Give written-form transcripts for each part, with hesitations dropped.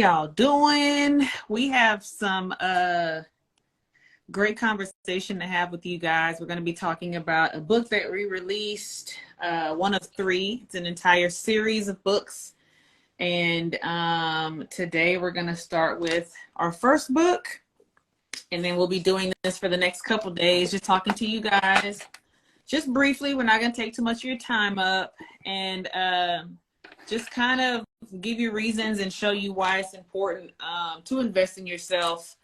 y'all doing? We have some great conversation to have with you guys. We're going to be talking about a book that we released, one of three. It's an entire series of books. And today we're going to start with our first book. And then we'll be doing this for the next couple days, just talking to you guys. Just briefly, we're not going to take too much of your time up. And just kind of give you reasons and show you why it's important to invest in yourself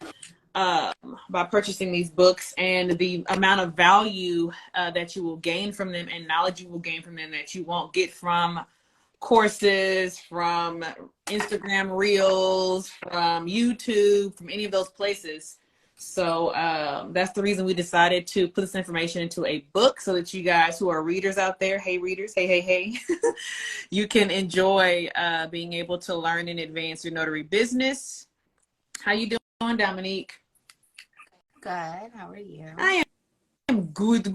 by purchasing these books, and the amount of value that you will gain from them and knowledge you will gain from them that you won't get from courses, from Instagram Reels, from YouTube, from any of those places. So that's the reason we decided to put this information into a book, so that you guys who are readers out there, hey readers, hey, you can enjoy being able to learn and advance your notary business. How you doing, Dominique? Good. How are you? I am good.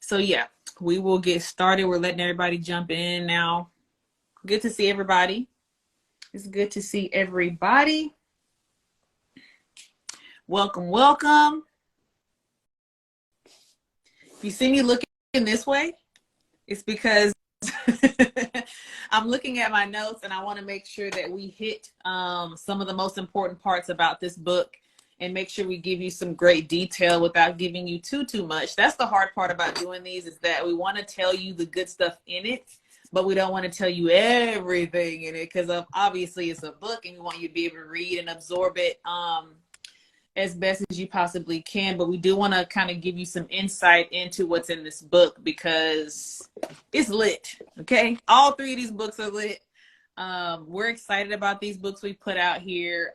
So yeah, we will get started. We're letting everybody jump in now. Good to see everybody. It's good to see everybody. Welcome. If you see me looking this way, it's because I'm looking at my notes and I want to make sure that we hit some of the most important parts about this book and make sure we give you some great detail without giving you too much. That's the hard part about doing these, is that we want to tell you the good stuff in it, but we don't want to tell you everything in it, because obviously it's a book and we want you to be able to read and absorb it as best as you possibly can. But we do want to kind of give you some insight into what's in this book, because it's lit. Okay, all three of these books are lit. We're excited about these books we put out here,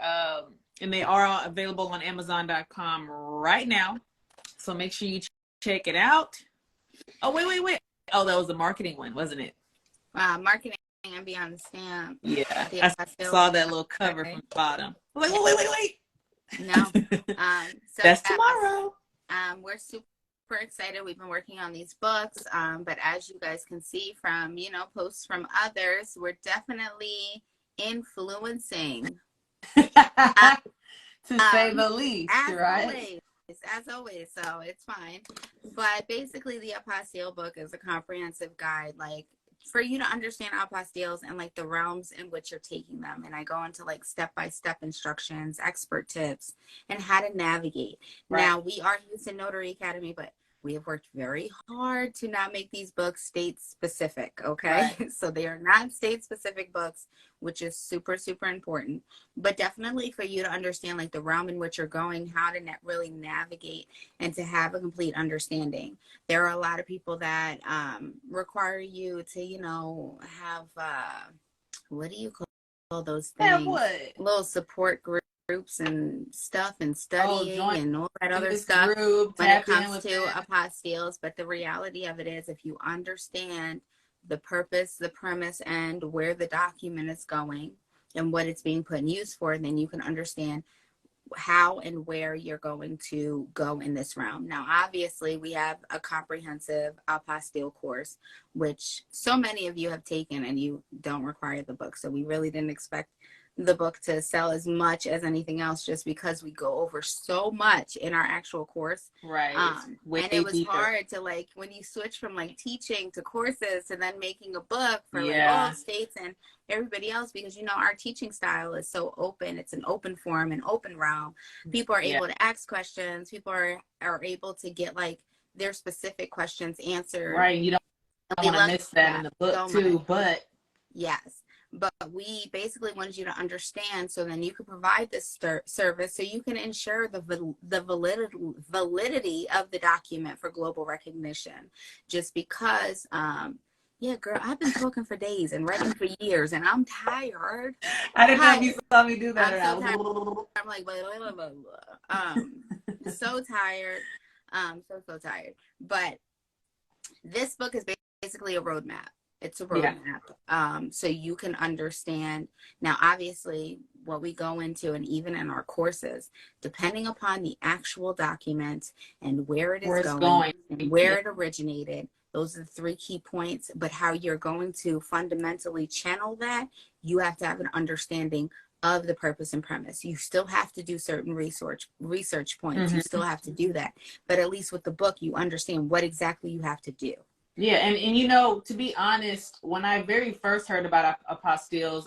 and they are available on Amazon.com right now, so make sure you check it out. Oh, wait. Oh, that was the marketing one, wasn't it? Marketing and Beyond the Stamp. Yeah, I saw that little cover from the bottom. I was like, wait. No. So that's tomorrow. We're super excited. We've been working on these books, but as you guys can see from, posts from others, we're definitely influencing. To say the least, right? As always, so it's fine. But basically, the Apostille book is a comprehensive guide, like, for you to understand apostilles and like the realms in which you're taking them. And I go into like step-by-step instructions, expert tips, and how to navigate. Right. Now, we are Houston Notary Academy, but we have worked very hard to not make these books state specific. Okay. Right. So they are not state specific books, which is super important, but definitely for you to understand like the realm in which you're going, how to really navigate and to have a complete understanding. There are a lot of people that require you to, have, what do you call those things? What? Little support groups and stuff and studying and all that other stuff when it comes to apostilles. But the reality of it is, if you understand the purpose, the premise, and where the document is going and what it's being put in use for, then you can understand how and where you're going to go in this realm. Now, obviously, we have a comprehensive apostille course, which so many of you have taken, and you don't require the book. So we really didn't expect the book to sell as much as anything else, just because we go over so much in our actual course. Right. And it was deeper. Hard to, like, when you switch from like teaching to courses to then making a book for like all states and everybody else, because our teaching style is so open. It's an open forum, an open realm. People are able to ask questions. People are able to get like their specific questions answered. Right. You don't want to miss that in the book too, but yes. But we basically wanted you to understand, so then you can provide this service, so you can ensure the validity of the document for global recognition. Just because, girl, I've been talking for days and writing for years, and I'm tired. I didn't know if you saw me do that. I'm like, blah, blah, blah. So tired. So tired. But this book is basically a roadmap. It's a roadmap, so you can understand. Now, obviously, what we go into, and even in our courses, depending upon the actual document and where it is going and where it originated, Those are the 3 key points. But how you're going to fundamentally channel that, you have to have an understanding of the purpose and premise. You still have to do certain research points. You still have to do that. But at least with the book, you understand what exactly you have to do. Yeah, and you know, to be honest, when I very first heard about apostilles,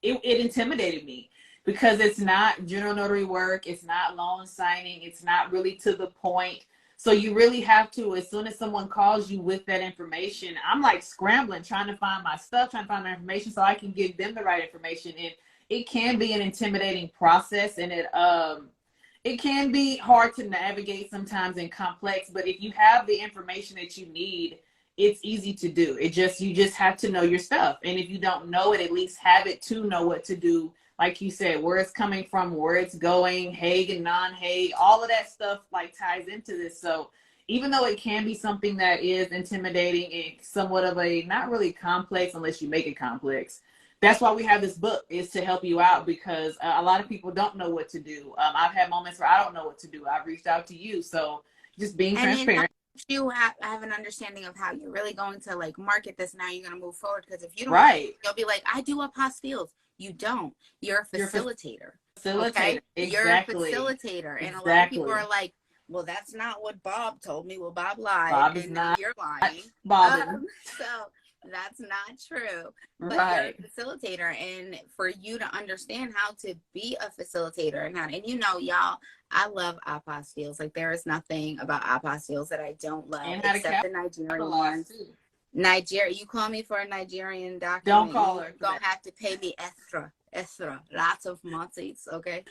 it intimidated me because it's not general notary work, it's not loan signing, it's not really to the point. So you really have to, as soon as someone calls you with that information, I'm like scrambling, trying to find my stuff, trying to find my information so I can give them the right information. And it can be an intimidating process, and it can be hard to navigate sometimes and complex, but if you have the information that you need, it's easy to do. You just have to know your stuff. And if you don't know it, at least have it to know what to do. Like you said, where it's coming from, where it's going, Hague and non-Hague, all of that stuff like ties into this. So even though it can be something that is intimidating and somewhat of a, not really complex unless you make it complex, that's why we have this book, is to help you out, because a lot of people don't know what to do. I've had moments where I don't know what to do. I've reached out to you. So just being transparent. You have an understanding of how you're really going to like market this. Now you're going to move forward, because if you don't, you'll be like, I do apostilles. You don't. You're a facilitator. Okay? Exactly. You're a facilitator. And a lot of people are like, well, that's not what Bob told me. Well, Bob lied. Bob is not. You're lying. So that's not true. But you're a facilitator. And for you to understand how to be a facilitator, and you know, y'all, I love apostilles. Like, there is nothing about apostilles that I don't love, except the Nigerian ones. Nigeria, you call me for a Nigerian document, don't call her. You're gonna have to pay me extra, lots of months, okay?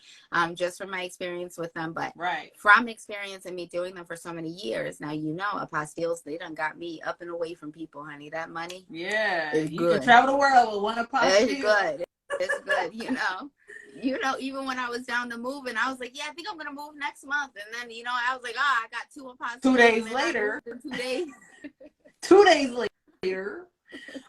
Just from my experience with them, but from experience and me doing them for so many years, now you know, apostilles, they done got me up and away from people, honey. That money, you good. Can travel the world with one apostille. It's good. It's good. You know, even when I was down to move, and I was like, yeah, I think I'm gonna move next month, and then you know, I was like, I got 2 apostilles. 2 days later. 2 days. 2 days later.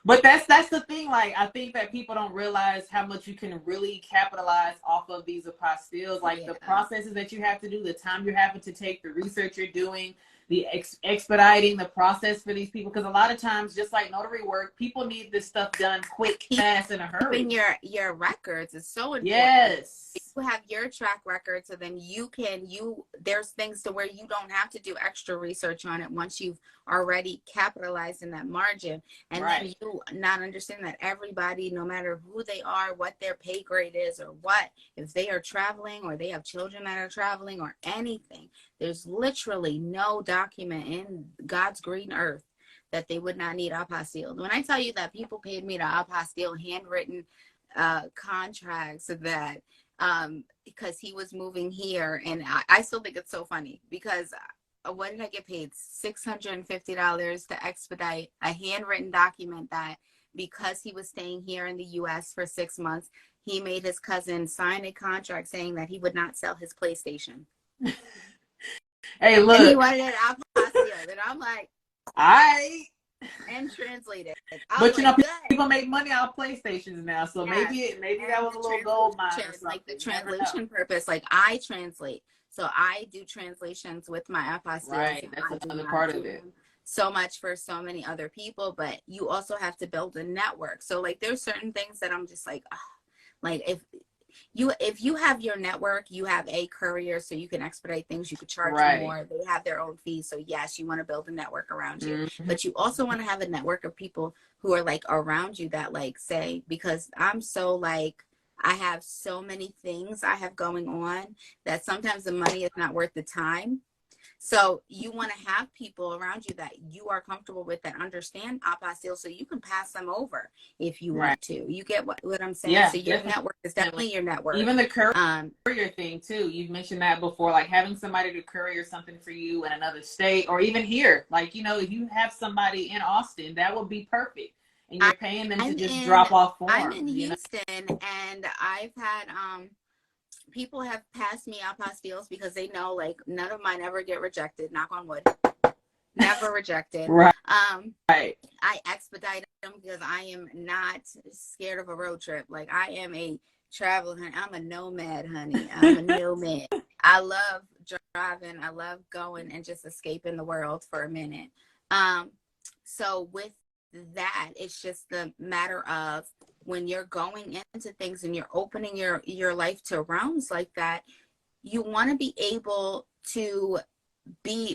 But that's the thing. Like, I think that people don't realize how much you can really capitalize off of these apostilles. Like the processes that you have to do, the time you're having to take, the research you're doing, the expediting the process for these people. Because a lot of times, just like notary work, people need this stuff done quick, fast, in a hurry. Keeping your records is so important. Yes. You have your track record, so then there's things to where you don't have to do extra research on it once you've already capitalized in that margin. And then you not understand that everybody, no matter who they are, what their pay grade is, or what, if they are traveling or they have children that are traveling or anything, there's literally no document in God's green earth that they would not need apostille. When I tell you that people paid me to apostille handwritten contracts that because he was moving here, and I still think it's so funny, because what did I get paid? $650 to expedite a handwritten document that, because he was staying here in the U.S. for 6 months, he made his cousin sign a contract saying that he would not sell his PlayStation. Hey, look. And he wanted it apostille, and I'm like, and translate it. But you know, people make money out of PlayStations now, so maybe that was a little gold mine. Like the translation purpose, like I translate, so I do translations with my apostilles. Right, that's another part of it. So much for so many other people, but you also have to build a network. So like, there's certain things that I'm just like, like if you have your network, you have a courier, so you can expedite things, you could charge more, they have their own fees. So yes, you want to build a network around you, but you also want to have a network of people who are like around you that like say, because I'm so like, I have so many things I have going on that sometimes the money is not worth the time. So you want to have people around you that you are comfortable with, that understand apostille, so you can pass them over if you want to. You get what I'm saying? Yeah, so your network is definitely your network. Even the courier thing too. You've mentioned that before, like having somebody to courier something for you in another state, or even here. Like, you know, if you have somebody in Austin, that would be perfect. And you're paying them to just drop off forms. I'm in Houston, and I've had people have passed me apostilles because they know like none of mine ever get rejected. Knock on wood. Never rejected. I expedite them because I am not scared of a road trip. Like, I am a traveler, honey. I'm a nomad, honey. I'm a nomad. I love driving. I love going and just escaping the world for a minute. So with that, it's just the matter of when you're going into things and you're opening your life to realms like that, you want to be able to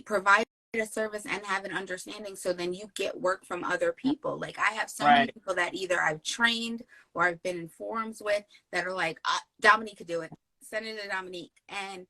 provide a service and have an understanding, so then you get work from other people. Like I have so many people that either I've trained or I've been in forums with that are like, Dominique could do it, send it to Dominique. And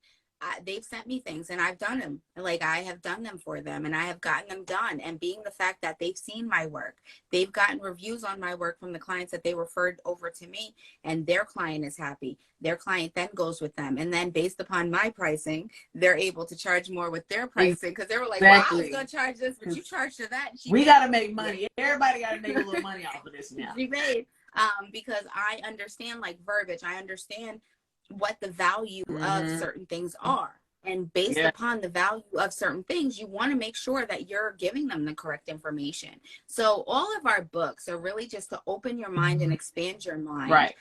they've sent me things and I've done them. Like I have done them for them and I have gotten them done. And being the fact that they've seen my work, they've gotten reviews on my work from the clients that they referred over to me, and their client is happy. Their client then goes with them. And then based upon my pricing, they're able to charge more with their pricing, because they were like, well, I was going to charge this, but you charged her that. We got to make money. Everybody got to make a little money off of this now. She made, because I understand like verbiage. I understand what the value of certain things are, and based upon the value of certain things, you want to make sure that you're giving them the correct information. So all of our books are really just to open your mind and expand your mind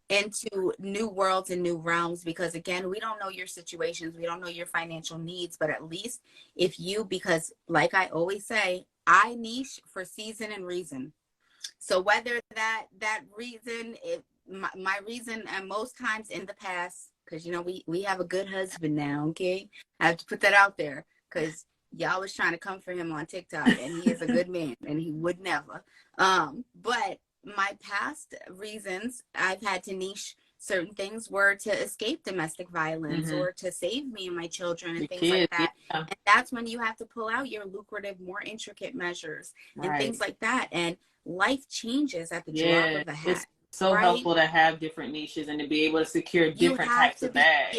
into new worlds and new realms, because again, we don't know your situations, we don't know your financial needs, but at least if you, because like I always say, I niche for season and reason. So whether that reason, my reason, and most times in the past, because you know we have a good husband now, okay, I have to put that out there, because y'all was trying to come for him on TikTok, and he is a good man and he would never, but my past reasons I've had to niche certain things were to escape domestic violence or to save me and my children and things like that. And that's when you have to pull out your lucrative, more intricate measures and things like that. And life changes at the drop of a hat. It's so helpful to have different niches and to be able to secure different types of bags.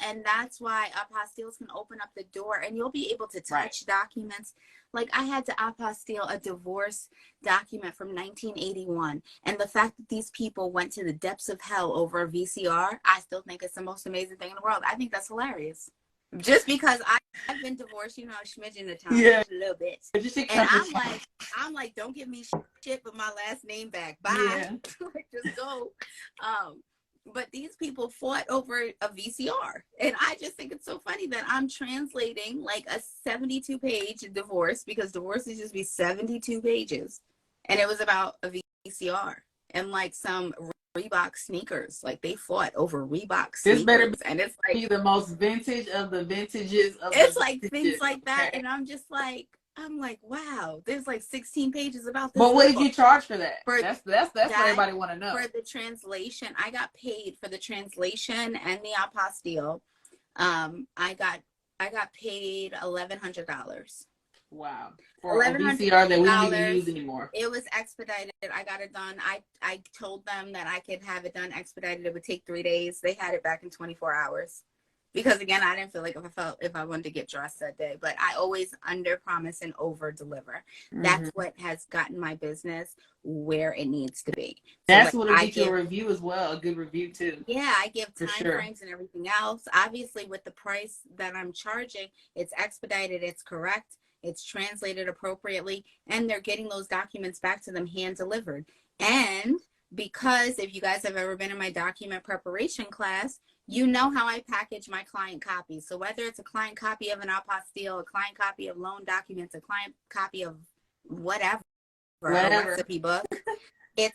And that's why apostilles can open up the door, and you'll be able to touch documents. Like I had to apostille a divorce document from 1981. And the fact that these people went to the depths of hell over a VCR, I still think it's the most amazing thing in the world. I think that's hilarious. Just because I've been divorced, you know, a smidgen of time, a little bit. And I'm like, don't give me shit but my last name back. Bye. Like, just go. But these people fought over a VCR. And I just think it's so funny that I'm translating like a 72-page divorce, because divorces just be 72 pages. And it was about a VCR and like some Reebok sneakers. Like they fought over Reebok sneakers. This better and it's like be the most vintage of the vintages of it's like things like that. And I'm like, wow, there's like 16 pages about this. But what did you charge for that? That's what everybody want to know. For the translation, I got paid for the translation and the apostille. I got paid $1,100. Wow. For a VCR that we don't even use anymore. It was expedited. I got it done. I told them that I could have it done expedited. It would take 3 days. They had it back in 24 hours. Because again, I didn't feel like if I wanted to get dressed that day, but I always under promise and over deliver. That's what has gotten my business where it needs to be. That's what I give you a review as well, a good review too. Yeah, I give time frames and everything else. Obviously, with the price that I'm charging, it's expedited, it's correct, it's translated appropriately, and they're getting those documents back to them hand delivered. And because if you guys have ever been in my document preparation class, you know how I package my client copies. So whether it's a client copy of an apostille, a client copy of loan documents, a client copy of whatever. A recipe book, it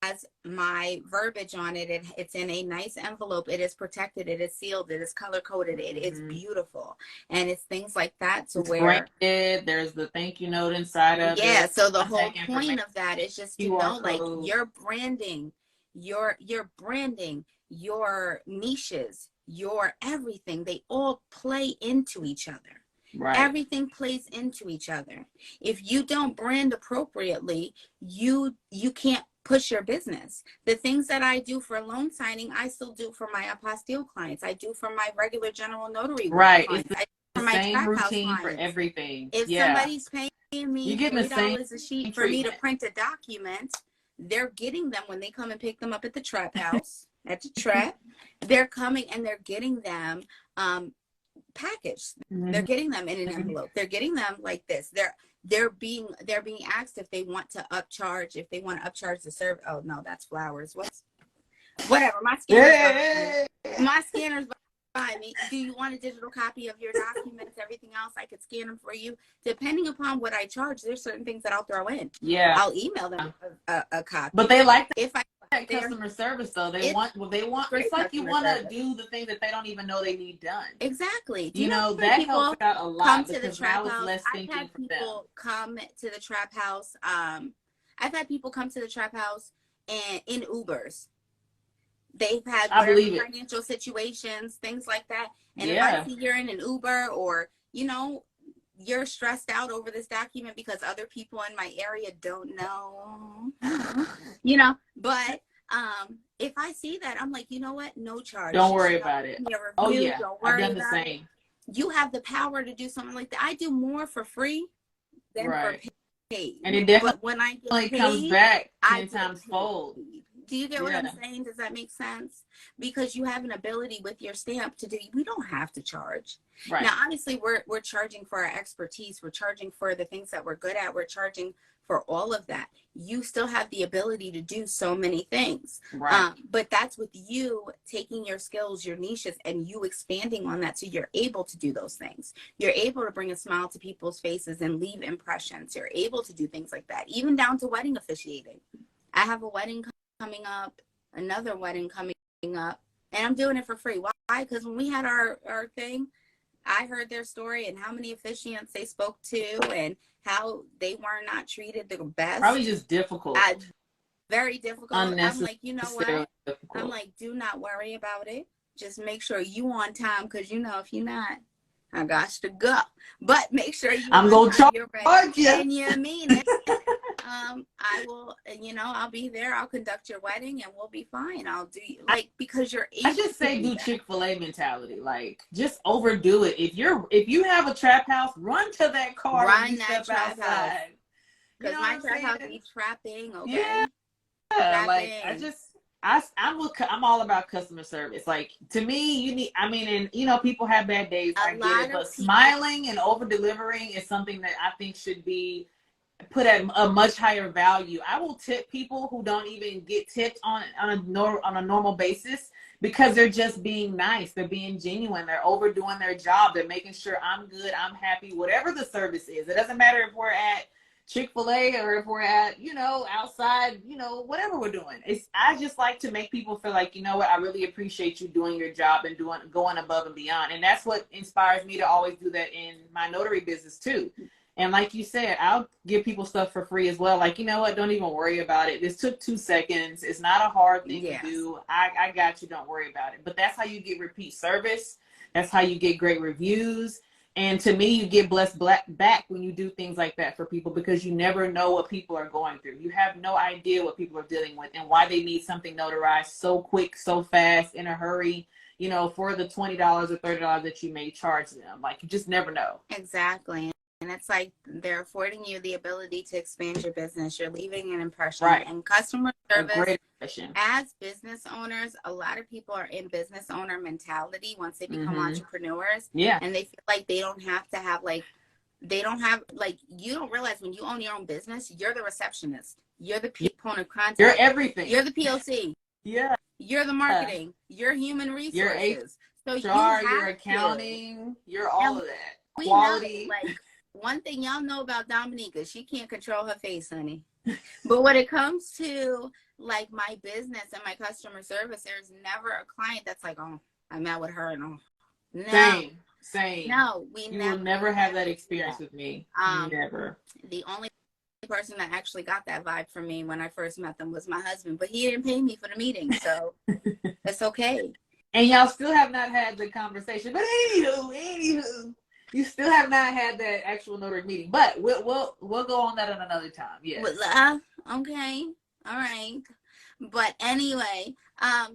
has my verbiage on it. It's in a nice envelope. It is protected. It is sealed. It is color coded. It is beautiful. And it's things like that to where there's the thank you note inside of it. Yeah. So the whole point of that is just to know, like, your branding, your branding, your niches, your everything, they all play into each other. Everything plays into each other. If you don't brand appropriately, you can't push your business. The things that I do for loan signing, I still do for my apostille clients. I do for my regular general notary clients. It's the same routine for everything. If somebody's paying me $3 a sheet for me to print a document, they're getting them when they come and pick them up at the trap house. At the trap, they're coming and they're getting them packaged. They're getting them in an envelope. They're getting them like this. They're being asked if they want to upcharge the service. Oh no, that's flowers. Whatever. My scanner's me. Do you want a digital copy of your documents? Everything else, I could scan them for you. Depending upon what I charge, there's certain things that I'll throw in. Yeah. I'll email them a copy. But they like if I that customer service though. They want it's like you want to do the thing that they don't even know they need done. Exactly. You know that helps out a lot come to the because trap now it's house. less I've thinking had for them. people come to the trap house. I've had people come to the trap house and in Ubers. They've had financial situations, things like that. And if I see you're in an Uber or, you know, you're stressed out over this document because other people in my area don't know, you know, but if I see that, I'm like, you know what? No charge. Don't worry about it. Oh yeah, don't worry I've done the same. You have the power to do something like that. I do more for free than for paid. And it definitely when I get paid, comes back 10 times fold. Do you get what I'm saying? Does that make sense? Because you have an ability with your stamp to do, we don't have to charge. Right. Now, obviously, we're charging for our expertise. We're charging for the things that we're good at. We're charging for all of that. You still have the ability to do so many things. Right. But that's with you taking your skills, your niches, and you expanding on that so you're able to do those things. You're able to bring a smile to people's faces and leave impressions. You're able to do things like that, even down to wedding officiating. I have a wedding coming up, another wedding coming up, and I'm doing it for free. Why? Because when we had our thing, I heard their story and how many officiants they spoke to and how they were not treated the best. Probably just difficult. Very difficult. I'm like, you know what? Difficult. I'm like, do not worry about it. Just make sure you on time, because you know if you're not, I got to go. But make sure I'm gonna charge you. And you mean it. I will, you know, I'll be there. I'll conduct your wedding and we'll be fine. I'll do because you're able. I just say do Chick-fil-A mentality. Like just overdo it. If you have a trap house, run to that car. Run that trap house. Because my trap house be trapping. Okay. Yeah. Like I'm all about customer service. Like to me, you need. I mean, and you know, people have bad days. I get it, but smiling and over delivering is something that I think should be put at a much higher value. I will tip people who don't even get tipped on a normal basis because they're just being nice. They're being genuine. They're overdoing their job. They're making sure I'm good, I'm happy, whatever the service is. It doesn't matter if we're at Chick-fil-A or if we're at, you know, outside, you know, whatever we're doing. I just like to make people feel like, you know what, I really appreciate you doing your job and going above and beyond. And that's what inspires me to always do that in my notary business too. And like you said, I'll give people stuff for free as well. Like, you know what? Don't even worry about it. This took 2 seconds. It's not a hard thing to do. I got you. Don't worry about it. But that's how you get repeat service. That's how you get great reviews. And to me, you get blessed back when you do things like that for people, because you never know what people are going through. You have no idea what people are dealing with and why they need something notarized so quick, so fast, in a hurry, you know, for the $20 or $30 that you may charge them. Like, you just never know. Exactly. And it's like they're affording you the ability to expand your business. You're leaving an impression. Right. And customer service, a great impression. As business owners, a lot of people are in business owner mentality once they become entrepreneurs. Yeah. And they feel like they don't have to have you don't realize when you own your own business, you're the receptionist. You're the point of contact. You're everything. You're the POC. Yeah. You're the marketing. You're human resources. You're accounting. You're all of that. Quality. Know, one thing y'all know about Dominique is she can't control her face, honey. But when it comes to like my business and my customer service, there's never a client that's like, oh, I'm out with her and all. No. Same. No, you will never have that experience with me. Never. The only person that actually got that vibe from me when I first met them was my husband, but he didn't pay me for the meeting, so it's okay. And y'all still have not had the conversation. But anywho. You still have not had that actual notary meeting, but we'll go on that on another time. Yeah. Okay. All right. But anyway,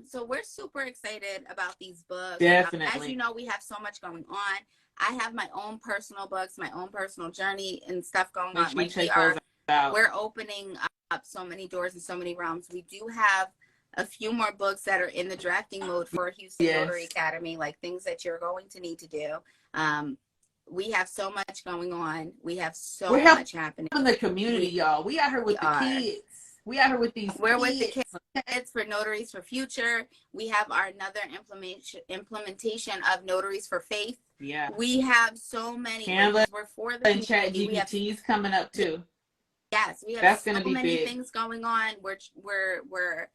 so we're super excited about these books. Definitely. As you know, we have so much going on. I have my own personal books, my own personal journey and stuff going on. We're opening up so many doors and so many realms. We do have a few more books that are in the drafting mode for Houston Notary Academy, like things that you're going to need to do. We have so much going on. We have so much happening in the community, y'all. We out here with the kids. We out here with these We're with the kids. kids for Notaries for Future. We have our another implementation of Notaries for Faith. Yeah. We have so many. Canva We're for the and ChatGPT is coming up too. Yes, we have That's so gonna be many big. things going on. We're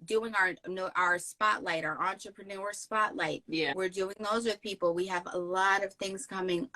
doing our spotlight, our entrepreneur spotlight. Yeah. We're doing those with people. We have a lot of things coming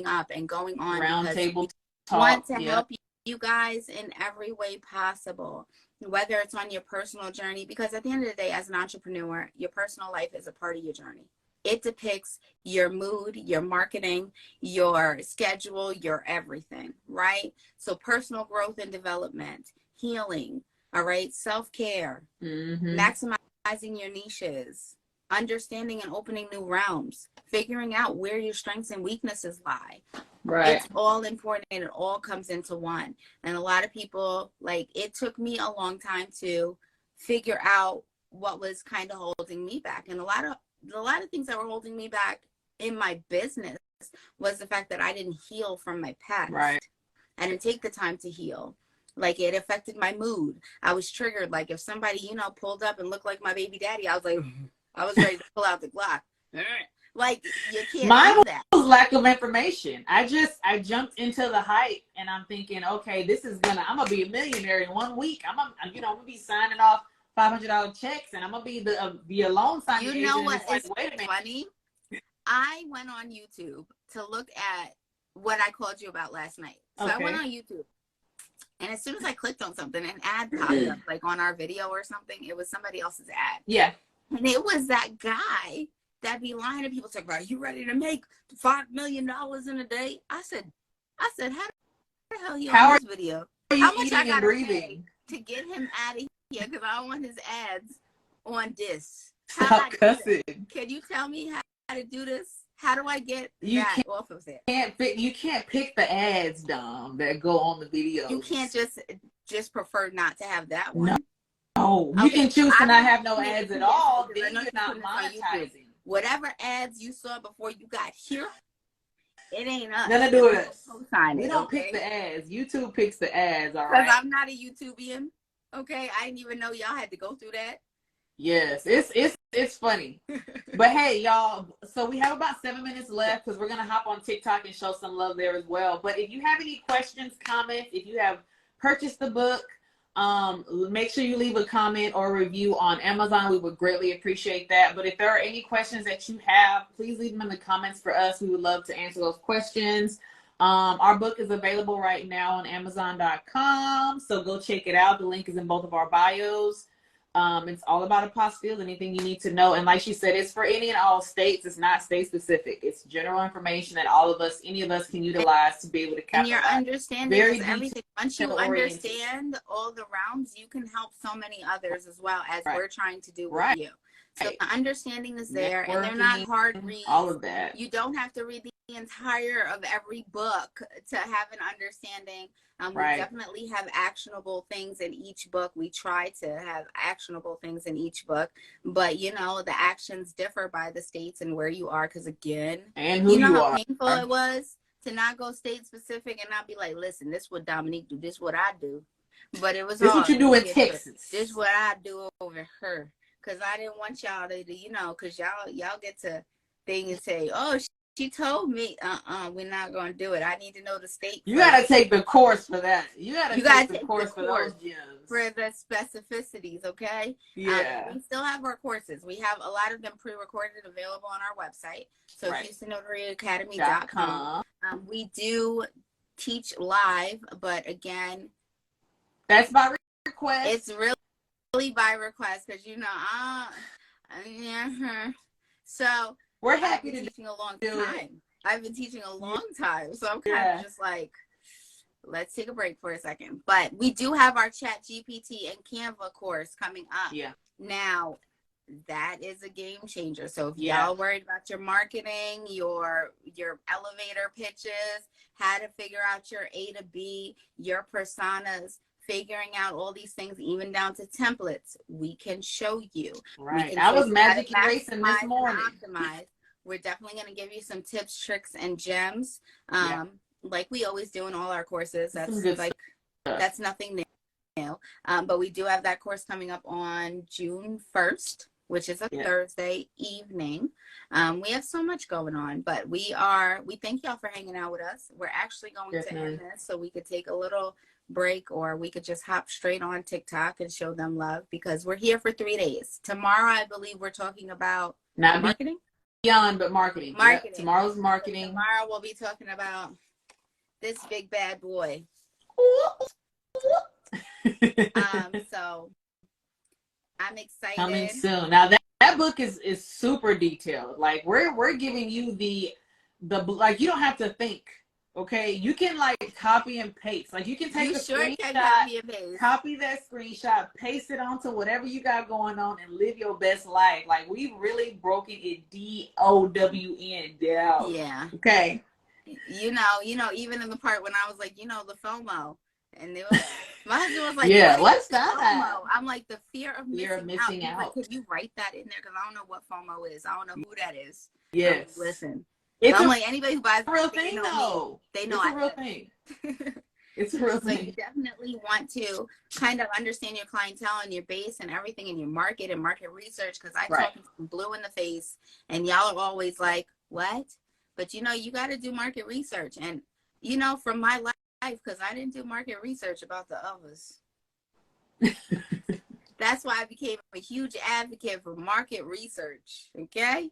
up and going on. Roundtable talk. Want to help you guys in every way possible, whether it's on your personal journey, because at the end of the day, as an entrepreneur, your personal life is a part of your journey. It depicts your mood, your marketing, your schedule, your everything, right? So personal growth and development, healing, all right, self-care, maximizing your niches, understanding and opening new realms, figuring out where your strengths and weaknesses lie. Right. It's all important and it all comes into one. And a lot of people, like, it took me a long time to figure out what was kind of holding me back. And a lot of things that were holding me back in my business was the fact that I didn't heal from my past. Right. I didn't take the time to heal. Like, it affected my mood. I was triggered. Like, if somebody, pulled up and looked like my baby daddy, I was like, I was ready to pull out the Glock. Like, you can't do that. Mine was lack of information. I jumped into the hype and I'm thinking, okay, I'm going to be a millionaire in 1 week. I'm going to be signing off $500 checks and I'm going to be a loan signing agent. You know what is funny? I went on YouTube to look at what I called you about last night. So I went on YouTube. And as soon as I clicked on something, an ad popped up, like on our video or something. It was somebody else's ad. Yeah. And it was that guy that be lying to people, talking about, are you ready to make $5 million in a day? I said, how the hell he on this video? How much I got to pay to get him out of here? Because I don't want his ads on this. Stop cussing. Can you tell me how to do this? How do I get that off of it? You can't pick the ads, Dom, that go on the video. You can't just prefer not to have that one. No, you can choose to not have no ads at all. Then you're not monetizing. Whatever ads you saw before you got here, it ain't us. Nothing to do with us. We don't pick the ads. YouTube picks the ads, all right? Because I'm not a YouTubian, okay? I didn't even know y'all had to go through that. Yes, it's funny. But hey, y'all, so we have about 7 minutes left because we're going to hop on TikTok and show some love there as well. But if you have any questions, comments, if you have purchased the book, make sure you leave a comment or review on Amazon. We would greatly appreciate that. But if there are any questions that you have, please leave them in the comments for us. We would love to answer those questions. Our book is available right now on Amazon.com. So go check it out. The link is in both of our bios. It's all about apostilles, anything you need to know. And like she said, it's for any and all states. It's not state specific. It's general information that any of us can utilize to be able to capitalize. And your understanding is everything. Once you understand all the realms, you can help so many others as well as we're trying to do with you. So the understanding is there, and they're not hard reads. All of that. You don't have to read the entire of every book to have an understanding. We definitely have actionable things in each book. We try to have actionable things in each book, but the actions differ by the states and where you are. Because again, and who you how painful it was to not go state specific and not be like, listen, this is what Dominique do, this is what I do. But it was this what you do in Texas. This is what I do over her. Because I didn't want y'all to, because y'all get to thing and say, oh, she told me, we're not going to do it. I need to know the state. You got to take the course for that. You got to take the course for those gems. For the specificities, okay? Yeah. We still have our courses. We have a lot of them pre-recorded available on our website. So HoustonNotaryAcademy.com. We do teach live, but again, that's by request. It's really by request because so we're happy to teaching a long time. I've been teaching a long time, so I'm kind of just like, let's take a break for a second. But we do have our ChatGPT and Canva course coming up. Yeah. Now that is a game changer. So if y'all worried about your marketing, your elevator pitches, how to figure out your A to B, your personas, figuring out all these things, even down to templates, we can show you. Right. I was magic erasing this morning. We're definitely going to give you some tips, tricks, and gems, like we always do in all our courses. That's nothing new. But we do have that course coming up on June 1st, which is a Thursday evening. We have so much going on, but we thank y'all for hanging out with us. We're actually going to end this so we could take a little break, or we could just hop straight on TikTok and show them love, because we're here for 3 days. Tomorrow, I believe we're talking about not marketing. Beyond, but marketing. Marketing. Yep. Tomorrow's marketing. Tomorrow we'll be talking about this big bad boy. So I'm excited. Coming soon. Now that book is super detailed. Like we're giving you the like, you don't have to think. Okay, you can like copy and paste. Like you can take a screenshot, copy that screenshot, paste it onto whatever you got going on, and live your best life. Like we've really broken it DOWN down. Yeah. Okay. You know, even in the part when I was like, the FOMO, and my husband was like, yeah, what's that? FOMO? I'm like, the fear of missing out. Like, could you write that in there? Because I don't know what FOMO is. I don't know who that is. Yes. Listen. It's like anybody who buys a real thing, though. They know it's a real thing. It's a real thing. You definitely want to kind of understand your clientele and your base and everything in your market and market research. Because I talk blue in the face, and y'all are always like, "What?" But you got to do market research, and from my life, because I didn't do market research about the others. That's why I became a huge advocate for market research. Okay.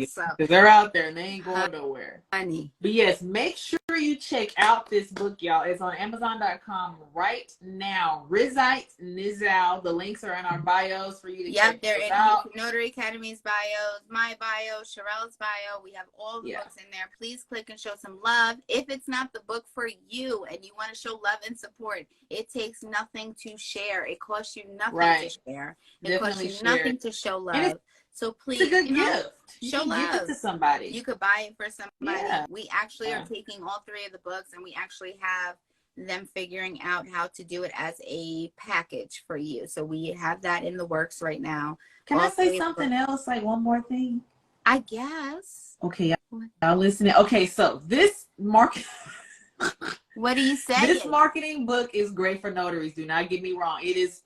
So they're out there and they ain't going nowhere. Honey. But yes, make sure you check out this book, y'all. It's on Amazon.com right now. Rizite Nizal. The links are in our bios for you to check they're in out. Notary Academy's bios, my bio, Sharelle's bio. We have all the books in there. Please click and show some love. If it's not the book for you and you want to show love and support, it takes nothing to share. It costs you nothing to share. It Definitely costs you nothing to show love. So please, it's a good gift. Show love. Give it to somebody. You could buy it for somebody. Yeah. We actually are taking all 3 of the books, and we actually have them figuring out how to do it as a package for you. So we have that in the works right now. Can I say something else? Like one more thing? I guess. Okay, y'all listening. Okay, so this market. What do you say? This marketing book is great for notaries. Do not get me wrong. It is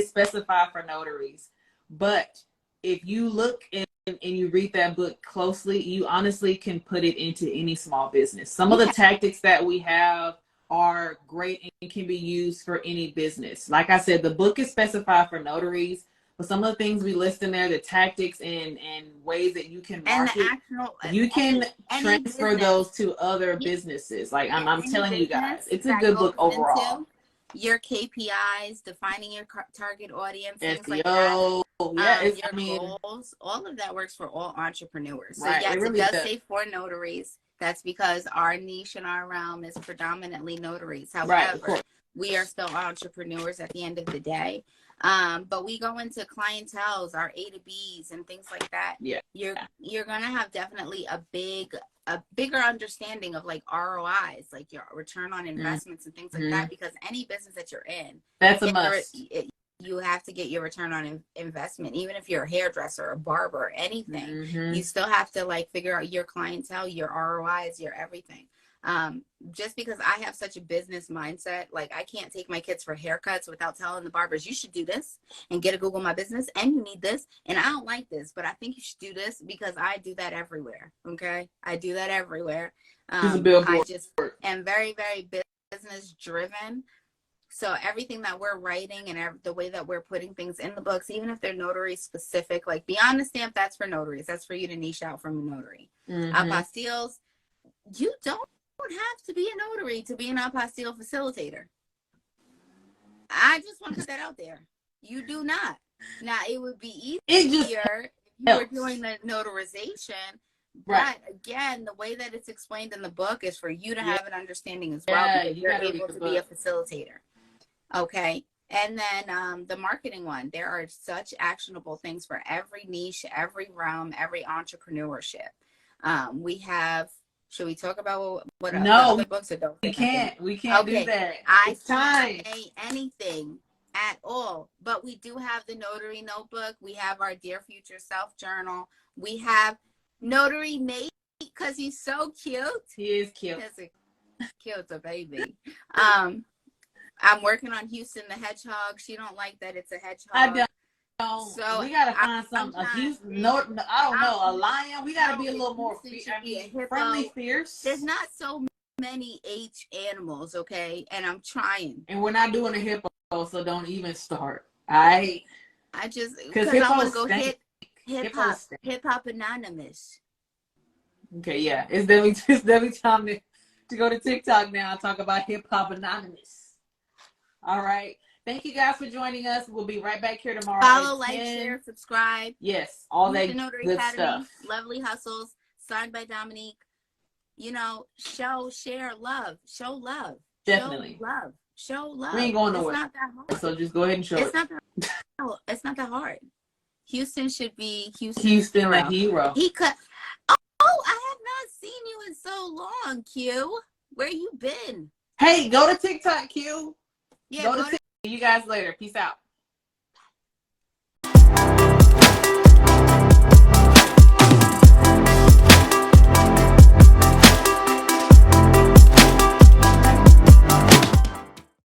specified for notaries, but if you look and you read that book closely, you honestly can put it into any small business. Some of the tactics that we have are great and can be used for any business. Like I said, the book is specified for notaries, but some of the things we list in there, the tactics and ways that you can market, you can transfer those to other businesses. Like I'm telling you guys, it's a good book overall. Your KPIs, defining your target audience, things SEO, like that. Your goals, all of that works for all entrepreneurs. So right, yes, it does say for notaries. That's because our niche and our realm is predominantly notaries. However, we are still entrepreneurs at the end of the day. But we go into clienteles, our A to Bs and things like that. Yeah. You're gonna have definitely a bigger understanding of like ROIs, like your return on investments and things like that, because any business that you're in, that's a must. You have to get your return on investment. Even if you're a hairdresser, a barber, anything, you still have to like figure out your clientele, your ROIs, your everything. Just because I have such a business mindset, like I can't take my kids for haircuts without telling the barbers, you should do this and get a Google My Business, and you need this, and I don't like this, but I think you should do this, because I do that everywhere. Okay, I do that everywhere. I just am very, very business driven. So everything that we're writing and the way that we're putting things in the books, even if they're notary specific, like beyond the stamp, that's for notaries. That's for you to niche out from a notary. Apostilles, you don't have to be a notary to be an apostille facilitator. I just want to put that out there. You do not. Now, it would be easier if you were doing the notarization. But again, the way that it's explained in the book is for you to have an understanding as well, because you're able to be a facilitator. Okay. And then the marketing one, there are such actionable things for every niche, every realm, every entrepreneurship. We have, should we talk about what other books or don't? We can't do that. I can't say anything at all, but we do have the notary notebook. We have our Dear Future Self journal. We have Notary Nate, because he's so cute. He is cute. He's a cute baby. I'm working on Houston the Hedgehog. She don't like that it's a hedgehog. I don't. So we gotta find something. A Houston, no, I don't know. A lion. We gotta be a little more friendly, fierce. There's not so many H animals, okay? And I'm trying. And we're not doing a hippo, so don't even start. I just because I want to go hip hop anonymous. Okay, yeah, it's definitely time to go to TikTok now and talk about hip hop anonymous. All right. Thank you guys for joining us. We'll be right back here tomorrow. Follow, like, share, subscribe. Yes, all that Notary good Academy, stuff. Lovelee Hustles, signed by Dominique. You know, share love. Show love. Definitely. Show love. We ain't going nowhere. It's not that hard. So just go ahead and show it. It's not that hard. Houston should be Houston the hero. He could. Oh, I have not seen you in so long, Q. Where you been? Hey, go to TikTok, Q. Yeah, go to TikTok. See you guys later. Peace out.